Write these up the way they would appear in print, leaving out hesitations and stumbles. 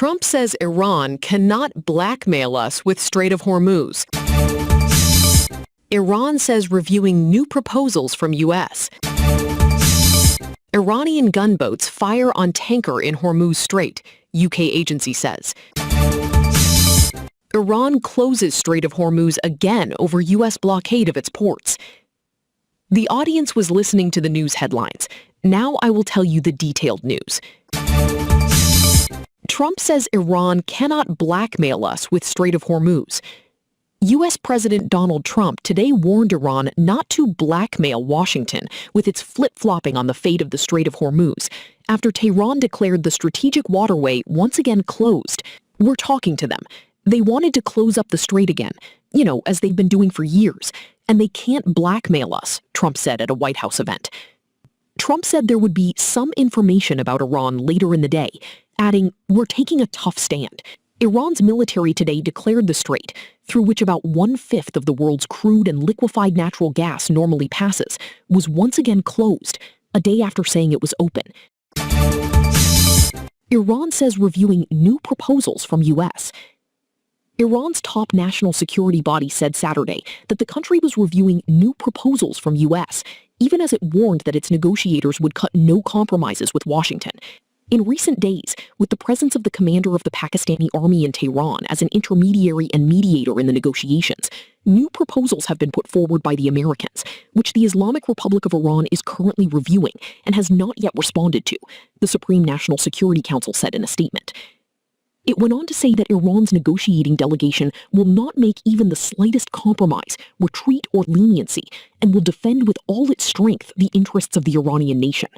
Trump says Iran cannot blackmail us with Strait of Hormuz. Iran says reviewing new proposals from U.S. Iranian gunboats fire on tanker in Hormuz Strait, UK agency says. Iran closes Strait of Hormuz again over U.S. blockade of its ports. The audience was listening to the news headlines. Now I will tell you the detailed news. Trump says Iran cannot blackmail us with Strait of Hormuz. U.S. President Donald Trump today warned Iran not to blackmail Washington with its flip-flopping on the fate of the Strait of Hormuz after Tehran declared the strategic waterway once again closed. We're talking to them. They wanted to close up the strait again, as they've been doing for years, and they can't blackmail us, Trump said at a White House event. Trump said there would be some information about Iran later in the day, adding, "We're taking a tough stand." Iran's military today declared the strait, through which about 1/5 of the world's crude and liquefied natural gas normally passes, was once again closed, a day after saying it was open. Iran says reviewing new proposals from U.S. Iran's top national security body said Saturday that the country was reviewing new proposals from U.S., even as it warned that its negotiators would cut no compromises with Washington. In recent days, with the presence of the commander of the Pakistani army in Tehran as an intermediary and mediator in the negotiations, new proposals have been put forward by the Americans, which the Islamic Republic of Iran is currently reviewing and has not yet responded to, the Supreme National Security Council said in a statement. It went on to say that Iran's negotiating delegation will not make even the slightest compromise, retreat, or leniency, and will defend with all its strength the interests of the Iranian nation.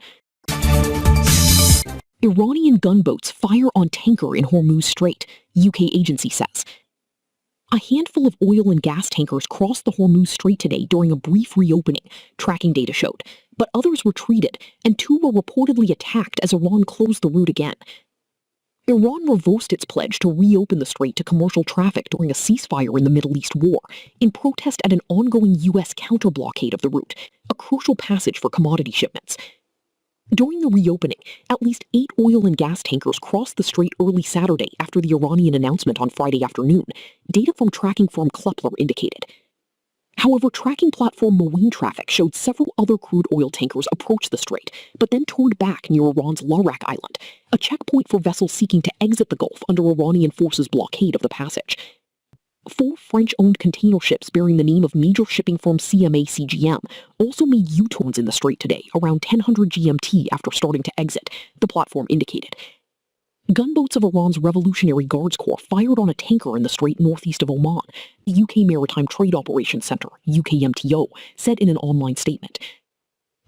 Iranian gunboats fire on tanker in Hormuz Strait, UK agency says. A handful of oil and gas tankers crossed the Hormuz Strait today during a brief reopening, tracking data showed, but others retreated, and 2 were reportedly attacked as Iran closed the route again. Iran reversed its pledge to reopen the strait to commercial traffic during a ceasefire in the Middle East war, in protest at an ongoing U.S. counter-blockade of the route, a crucial passage for commodity shipments. During the reopening, at least 8 oil and gas tankers crossed the strait early Saturday after the Iranian announcement on Friday afternoon, data from tracking firm Kepler indicated. However, tracking platform Marine Traffic showed several other crude oil tankers approach the strait, but then turned back near Iran's Larak Island, a checkpoint for vessels seeking to exit the Gulf under Iranian forces' blockade of the passage. 4 French-owned container ships bearing the name of major shipping firm CMA-CGM also made U-turns in the strait today around 1000 GMT after starting to exit, the platform indicated. Gunboats of Iran's Revolutionary Guards Corps fired on a tanker in the strait northeast of Oman, the UK Maritime Trade Operations Centre, UKMTO, said in an online statement.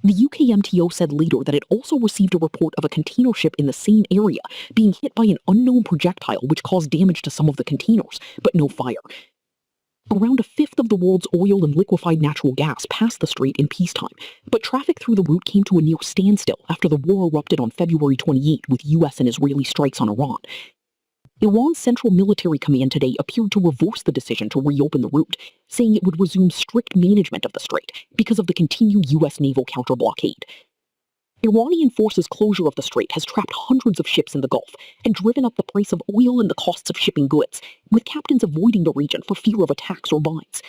The UKMTO said later that it also received a report of a container ship in the same area being hit by an unknown projectile which caused damage to some of the containers, but no fire. Around 1/5 of the world's oil and liquefied natural gas passed the strait in peacetime, but traffic through the route came to a near standstill after the war erupted on February 28 with U.S. and Israeli strikes on Iran. Iran's Central Military Command today appeared to reverse the decision to reopen the route, saying it would resume strict management of the strait because of the continued U.S. naval counter-blockade. Iranian forces' closure of the strait has trapped hundreds of ships in the Gulf and driven up the price of oil and the costs of shipping goods, with captains avoiding the region for fear of attacks or mines.